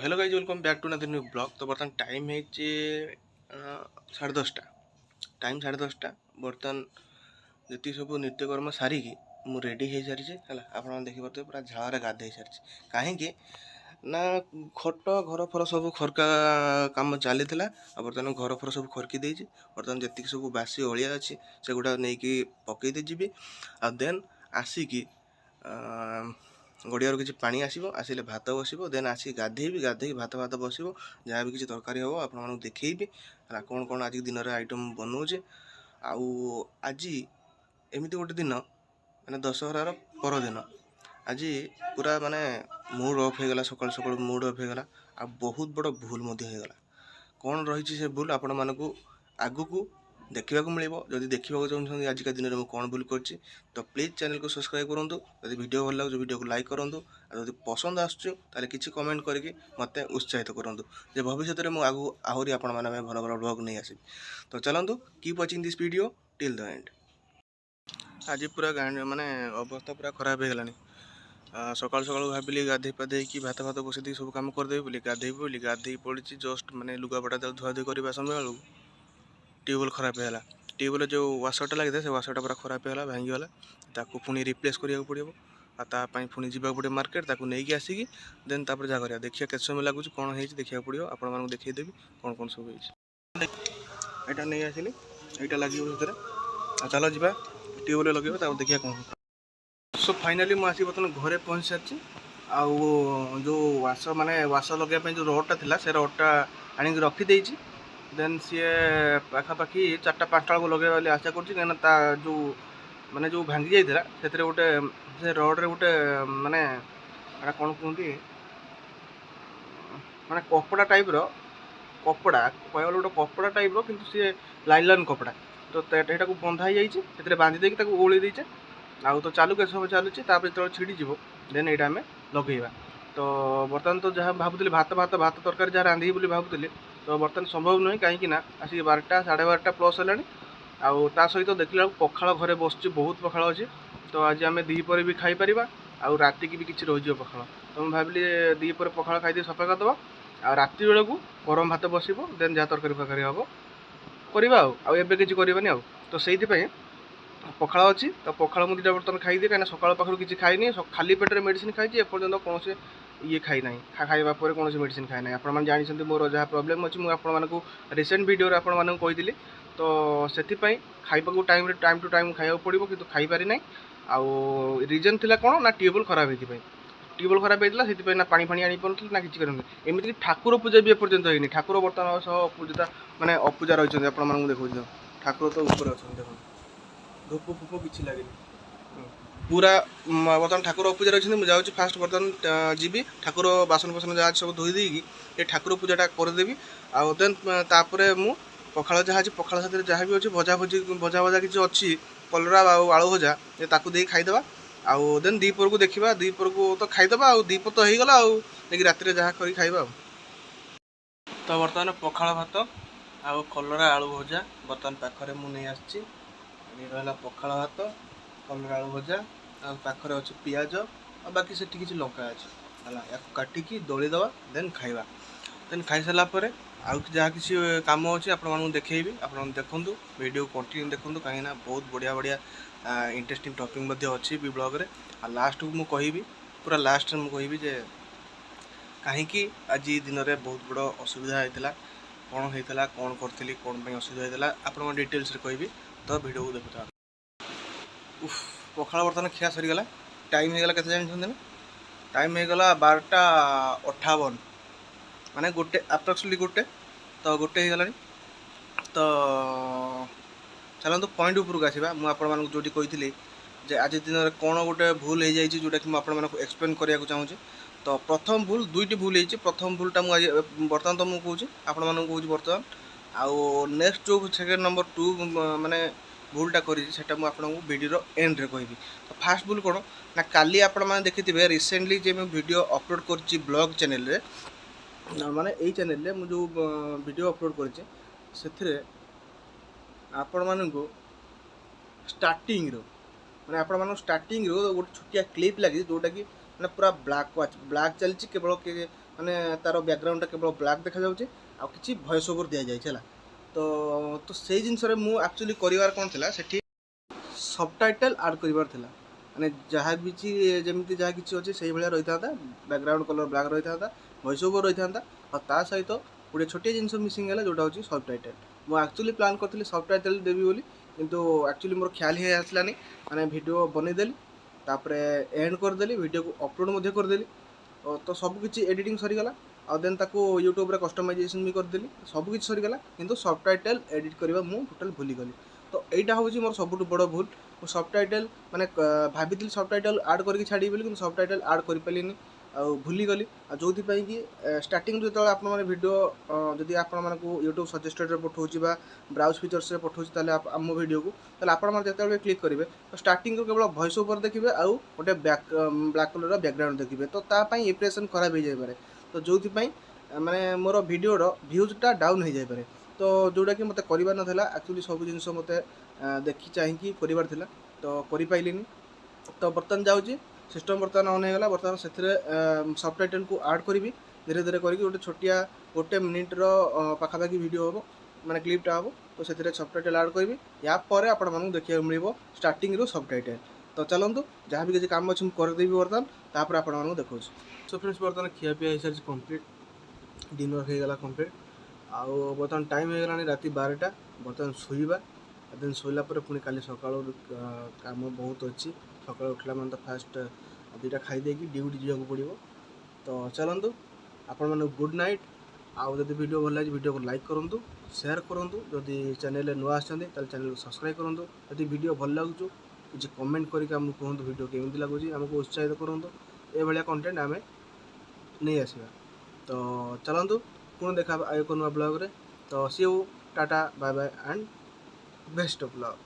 Hello guys welcome back to another new blog. तो बर्तमान time है 10:30 टाइम 10:30 बर्तमान जी सब नित्यकर्म सारिकी मु रेडी हो सारी है आप देखिए पूरा झाड़े गाधे सारी कहीं ना खट घर फर सब खरका काम चली बर्तमान घर फर सब खरकी देती बर्तमान जी सब बासी अलिया अच्छी से गुड़ा नहीं पकईदे जी आ देन आसिकी गड़िया किसी पानी आसो आसिले भात बस देन आसिक गाधेबी गाधे भात भात बस जहाँ भी किसी तरकारी हम आप देखी कौन कौन आज दिन आइटम बनाऊे आज एमती गोटे दिन मैंने दशहरार परदिन आज पूरा माने मूड अफ होगा सकाल सकाल मूड अफ होगा आ बहुत बड़ भूल होगा कौन रही से भूल आपण मानक आगु को देखा मिले जदि देखा चाहते आजिका दिन में कौन भूल कर तो प्लीज चैनल को सब्सक्राइब करूँ जब वीडियो भल लगे वीडियो को लाइक करूँ जब पसंद आसुँ किसी कमेंट करके मत उत्साहित करूँ जे भविष्य में आगू आहरी आपण मैंने भल भल ब्लॉग नहीं आसि तो चलतु keep watching this video till the end. आज पूरा गाँव माने अवस्था पूरा खराब हो गलानी सकाल सकाल भाविली गाधे पाधे कि भात भात बसई सब कम करदेवी बोली गाधे पड़ी जस्ट माने लुगापटा धुआधुई करने समय बेलू ट्यूबवेल खराब है ट्यूबवेल जो वाशरटा लगी था वाशरटा पूरा खराब है भांगीगला ताकू पुणी रिप्लेस करा पड़ो आपाई पुणी जावाक पड़े मार्केट ताकू नहीं आसिकी देन तापर जहाँ करा देखिए केत समय लगुच कौन है देखा पड़ो आपको देखईदेवी कौन कौन सब यहाँ नहीं आसिली यहाँ लगे भर चलो जी ट्यूबवेल लगे देखिए कौन सो फाइनाली मुझे बर्तमान घरे पहुँच सारी जो वाशर माने वाशर लगे जो रडटा था से रडटा आणिक रखीदे देन सी पाखापाखि 4-5टा बेलू लगे आशा कर जो माने जो भांगी जाता से गोटे से रड्रे गोटे माने कौन कहते माने कपड़ा टाइप कपड़ा कह गोटे कपड़ा टाइप किंतु सी लाइलन कपड़ा तो यहाँ को बंधा ही बांधी देकी ओली देचे आउ तो चालू के सब चलुची जो छिड़ीज देन यहाँ आम लगेगा तो बर्तमान तो जहाँ भावुली भात भात भात तरकारी जहाँ रांधि भावुली तो बर्तमान संभव नुहे कहीं आसिक 12टा 12:30 प्लस है आ सहित देखला पखाड़ घरे बस बहुत पखाड़ अच्छी तो आज आम दीपर भी खाईपर आउ राति की भी किसी रही पखाड़ तो मुझे भाविली दीपर पखाड़ खाई सफा करदे आ राति बेलू गरम भात बस देन जहाँ तरकारी फरकारी हम करवा आबे किसी करवानी तो से पखाड़ अच्छी तो पखाड़ मुझे बर्तमान खाईदिए कहीं सकाल पाखर किसी खाईनी खाली पेटर मेडिसिन खाई एपर्तन कौन ये खाई ना खाइबा कौन मेडिसिन खाई ना आप जानते मोर जहाँ प्रोब्लेम अच्छी मुझे रिसेंट वीडियो आपको कही तो से खाइबा टाइम टू टाइम खाया पड़ो कि खाईपारी ना आउ रिजन थी कौन ना ट्यूबवेल खराब होती ट्यूबवेल खराब होता से ना पानी फाणी आनी पारे ना किसी करें एमती ठाकुर पूजा भी एपर्तन होनी ठाकुर बर्तमान सह पूजा माने अपूजा रही आपको देखो ठाकुर तो ऊपर अच्छा देखो धूप फूप किसी लगे पूरा बर्तमान ठाकुर पूजा रही मुझे फास्ट बर्तमान जी ठाकुर बासन बासन जहाँ सब धोई देगी ये ठाकुर पूजाटा करदेवी आउ देन तापर मु पखाड़ जहाँ पखाड़ साथ जहाँ भी अच्छी भजा भजा किसी अच्छी कलरा आलू भजा ताकू दे खाईदे आउ देन दीपर को देखा दीपर को तो खाईदे आउ दीपर तो होगला आगे राति जहाँ कर खाइबा तो बर्तमान पखाड़ भात आउ कलरा आलू भजा बर्तमान पाखे मुझे आसी रहा पखाड़ भात कलरा आलू भजा पाखे अच्छे पिज आ बाकी से किसी लंका अच्छे है काटिकी दलीदे देन खाइबा देन खाई सारापर आउ जहाँ किसी कम अच्छे आपको देखी आप देखूँ वीडियो कंटिन्यू देखूँ कहीं बहुत बढ़िया बढ़िया इंटरेस्टिंग टॉपिक अच्छी भी ब्लॉग रे आ लास्ट को मुझे कहि पूरा लास्ट मुझे कहि कहीं आज दिन में बहुत बड़ असुविधा होता कौन होता कौन करी कौन असुविधा होता आप डिटेल्स कहि तो वीडियो को देखुता पखाड़ बर्तमान खिया सरीगला टाइम होगा के जानते टाइम होगा 12:58 माने गोटे अप्रोक्सीमेटली गोटे तो गोटे होगा तो चलते पॉइंट उपरक आसवा मुझे जो कही आज दिन में कौन गोटे भूल हो जाए जोटा कि मुझे एक्सप्लेन करने चाहूँगी तो प्रथम भूल दुईटी भूल होती प्रथम भूलटा मुझे बर्तमान तो मुझे कहूँ आपण कहूँ बर्तमान आउ नेक्स्ट जो सेकेंड नंबर 2 माने भूलटा करीटा मुझे वीडियो एंड रे कहि तो फास्ट भूल कौन ना काली आपण मैंने देखिए रिसेंटली जो मैं वीडियो अपलोड कर ब्लॉग चैनल रे माने यही चैनल रे जो वीडियो अपलोड कर आपण मानू स्टार्टिंग रो माने आपण मानू स्टार्टिंग रो गोटे छोटिया क्लिप लगी जोटा कि मैंने पूरा ब्लैक चलती केवल ମାନେ ତାର ବ୍ୟାକଗ୍ରାଉଣ୍ଡଟା କେବଳ ବ୍ଲାକ୍ ଦେଖାଯାଉଛି ଆଉ କିଛି ଭଏସ୍ ଓଭର୍ ଦିଆଯାଇଛି ହେଲା। ତ ସେଇ ଜିନିଷରେ ମୁଁ ଆକ୍ଚୁଆଲି କରିବାର କ'ଣ ଥିଲା ସେଠି ସବଟାଇଟେଲ୍ ଆଡ଼୍ କରିବାର ଥିଲା। ମାନେ ଯାହା କିଛି ଯେମିତି ଯାହା କିଛି ଅଛି ସେଇଭଳିଆ ରହିଥାନ୍ତା, ବ୍ୟାକଗ୍ରାଉଣ୍ଡ କଲର୍ ବ୍ଲାକ୍ ରହିଥାନ୍ତା, ଭଏସ୍ ଓଭର୍ ରହିଥାନ୍ତା ଆଉ ତା ସହିତ ଗୋଟେ ଛୋଟିଆ ଜିନିଷ ମିସିଂ ହେଲା ଯେଉଁଟା ହେଉଛି ସବଟାଇଟେଲ୍। ମୁଁ ଆକ୍ଚୁଆଲି ପ୍ଲାନ୍ କରିଥିଲି ସବଟାଇଟେଲ୍ ଦେବି ବୋଲି, କିନ୍ତୁ ଆକ୍ଚୁଆଲି ମୋର ଖ୍ୟାଲ ହିଁ ଆସିଲାନି। ମାନେ ଭିଡ଼ିଓ ବନେଇଦେଲି, ତାପରେ ଏଣ୍ଡ କରିଦେଲି, ଭିଡ଼ିଓକୁ ଅପଲୋଡ଼ ମଧ୍ୟ କରିଦେଲି। ତ ସବୁକିଛି ଏଡ଼ିଟିଂ ସରିଗଲା ଆଉ ଦେନ୍ ତାକୁ ୟୁଟ୍ୟୁବରେ କଷ୍ଟମାଇଜେସନ୍ ବି କରିଦେଲି, ସବୁକିଛି ସରିଗଲା କିନ୍ତୁ ସବଟାଇଟେଲ୍ ଏଡ଼ିଟ୍ କରିବା ମୁଁ ଟୋଟାଲ୍ ଭୁଲିଗଲି। ତ ଏଇଟା ହେଉଛି ମୋର ସବୁଠୁ ବଡ଼ ଭୁଲ। ମୁଁ ସବଟାଇଟେଲ୍ ମାନେ ଭାବିଥିଲି ସବଟାଇଟେଲ୍ ଆଡ଼୍ କରିକି ଛାଡ଼ିବି ବୋଲି, କିନ୍ତୁ ସବଟାଇଟେଲ୍ ଆଡ଼୍ କରିପାରିଲିନି ଆଉ ଭୁଲିଗଲି। ଆଉ ଯେଉଁଥିପାଇଁ କି ଷ୍ଟାର୍ଟିଂରୁ ଯେତେବେଳେ ଆପଣମାନେ ଭିଡ଼ିଓ ଯଦି ଆପଣମାନଙ୍କୁ ୟୁଟ୍ୟୁବ୍ ସଜେଷ୍ଟେଡ଼୍ରେ ପଠାଉଛି ବା ବ୍ରାଉଜ୍ ଫିଚର୍ସରେ ପଠାଉଛି ତାହେଲେ ଆମ ଭିଡ଼ିଓକୁ, ତାହେଲେ ଆପଣମାନେ ଯେତେବେଳେ କ୍ଲିକ୍ କରିବେ ତ ଷ୍ଟାର୍ଟିଂରୁ କେବଳ ଭଏସ୍ ଓଭର୍ ଦେଖିବେ ଆଉ ଗୋଟେ ବ୍ଲାକ୍ କଲର୍ର ବ୍ୟାକଗ୍ରାଉଣ୍ଡ ଦେଖିବେ। ତ ତା ପାଇଁ ଇମ୍ପ୍ରେସନ୍ ଖରାପ ହେଇଯାଇପାରେ। ତ ଯେଉଁଥିପାଇଁ ମାନେ ମୋର ଭିଡ଼ିଓର ଭ୍ୟୁଜ୍ଟା ଡାଉନ୍ ହେଇଯାଇପାରେ। ତ ଯେଉଁଟାକି ମୋତେ କରିବାର ନଥିଲା। ଆକ୍ଚୁଆଲି ସବୁ ଜିନିଷ ମୋତେ ଦେଖି ଚାହିଁକି କରିବାର ଥିଲା, ତ କରିପାରିଲିନି। ତ ବର୍ତ୍ତମାନ ଯାଉଛି ସିଷ୍ଟମ୍ ବର୍ତ୍ତମାନ ଅନ୍ ହେଇଗଲା। ବର୍ତ୍ତମାନ ସେଥିରେ ସବଟାଇଟେଲ୍କୁ ଆଡ଼୍ କରିବି ଧୀରେ ଧୀରେ କରିକି। ଗୋଟେ ଛୋଟିଆ 1 ମିନିଟ୍ର ପାଖାପାଖି ଭିଡ଼ିଓ ହେବ, ମାନେ କ୍ଲିପ୍ଟା ହେବ। ତ ସେଥିରେ ସବଟାଇଟେଲ୍ ଆଡ଼୍ କରିବି। ୟା ପରେ ଆପଣମାନଙ୍କୁ ଦେଖିବାକୁ ମିଳିବ ଷ୍ଟାର୍ଟିଂରୁ ସବଟାଇଟେଲ୍। ତ ଚାଲନ୍ତୁ ଯାହା ବି କିଛି କାମ ଅଛି ମୁଁ କରିଦେବି ବର୍ତ୍ତମାନ, ତାପରେ ଆପଣମାନଙ୍କୁ ଦେଖାଉଛି। ସୋ ଫ୍ରେଣ୍ଡସ୍, ବର୍ତ୍ତମାନ ଖିଆପିଆ ହେଇସାରିଛି କମ୍ପ୍ଲିଟ୍, ଡିନର୍ ହେଇଗଲା କମ୍ପ୍ଲିଟ୍। ଆଉ ବର୍ତ୍ତମାନ ଟାଇମ୍ ହେଇଗଲାଣି ରାତି 12ଟା। ବର୍ତ୍ତମାନ ଶୋଇବା, ଦେନ୍ ଶୋଇଲା ପରେ ପୁଣି କାଲି ସକାଳୁ କାମ ବହୁତ ଅଛି। ସକାଳୁ ଉଠିଲା ମାନେ ତ ଫାଷ୍ଟ 2ଟା ଖାଇଦେଇକି ଡ୍ୟୁଟି ଯିବାକୁ ପଡ଼ିବ। ତ ଚାଲନ୍ତୁ, ଆପଣମାନଙ୍କୁ ଗୁଡ଼୍ ନାଇଟ୍। ଆଉ ଯଦି ଭିଡ଼ିଓ ଭଲ ଲାଗେ ଭିଡ଼ିଓକୁ ଲାଇକ୍ କରନ୍ତୁ, ସେୟାର କରନ୍ତୁ। ଯଦି ଚ୍ୟାନେଲରେ ନୂଆ ଆସିଛନ୍ତି ତାହେଲେ ଚ୍ୟାନେଲକୁ ସବସ୍କ୍ରାଇବ୍ କରନ୍ତୁ। ଯଦି ଭିଡ଼ିଓ ଭଲ ଲାଗୁଛୁ କିଛି କମେଣ୍ଟ କରିକି ଆମକୁ କୁହନ୍ତୁ ଭିଡ଼ିଓ କେମିତି ଲାଗୁଛି, ଆମକୁ ଉତ୍ସାହିତ କରନ୍ତୁ। ଏଭଳିଆ କଣ୍ଟେଣ୍ଟ ଆମେ ନେଇ ଆସିବା। ତ ଚାଲନ୍ତୁ ପୁଣି ଦେଖା ହେବ ଆଉ ଏକ ନୂଆ ବ୍ଲଗ୍ରେ। ତ see you, tata, bye bye and best of lock.